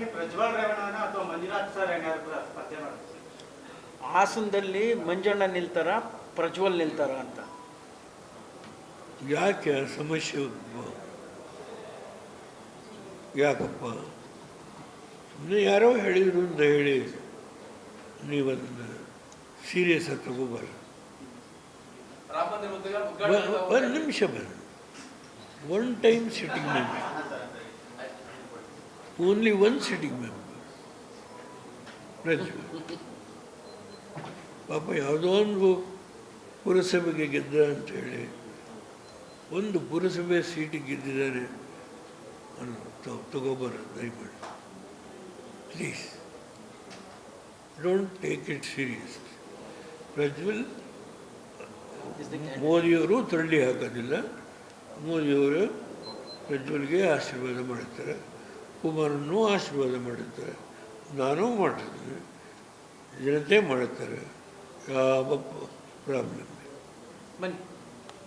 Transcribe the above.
ಪ್ರಜ್ವಲ್ ರೇವಣ್ಣನ ಅಥವಾ ಮಂಜುನಾಥ್ ಸರ್ ಏನಾದ್ರು ಸ್ಪರ್ಧೆ ಮಾಡ್ತಾರೆ? ಹಾಸನದಲ್ಲಿ ಮಂಜಣ್ಣ ನಿಲ್ತಾರ, ಪ್ರಜ್ವಲ್ ನಿಲ್ತಾರ ಅಂತ. ಯಾಕೆ ಸಮಸ್ಯೆ ಯಾಕಪ್ಪ? ಸುಮ್ಮನೆ ಯಾರೋ ಹೇಳಿದ್ರು ಅಂತ ಹೇಳಿ ನೀವದನ್ನು ಸೀರಿಯಸ್ ಆಗಿ ತಗೋಬಾರ. ಒಂದು ನಿಮಿಷ ಬರ. One time sitting member, only one sitting member Prajwal. ಪಾಪ ಯಾವುದೋ ಒಂದು ಪುರಸಭೆಗೆ ಗೆದ್ದ ಅಂಥೇಳಿ ಒಂದು ಪುರಸಭೆ ಸೀಟಿಗೆ ಗೆದ್ದಿದ್ದಾರೆ ಅನ್ನೋ ತಗೋಬಾರದು ದಯಮಾಡಿ. Please don't take it serious. Prajwal ಮೋದಿಯವರು ತಳ್ಳಿ ಹಾಕೋದಿಲ್ಲ. ಮೋದಿಯವರು ಪ್ರಜ್ವಲ್ಗೆ ಆಶೀರ್ವಾದ ಮಾಡುತ್ತಾರೆ, ಕುಮಾರನ್ನೂ ಆಶೀರ್ವಾದ ಮಾಡುತ್ತಾರೆ, ನಾನೂ ಮಾಡ್ತಿದ್ದೀನಿ, ಜನತೆ ಮಾಡುತ್ತಾರೆ. ಯಾವ ಪ್ರಾಬ್ಲಮ್ ಬನ್ನಿ.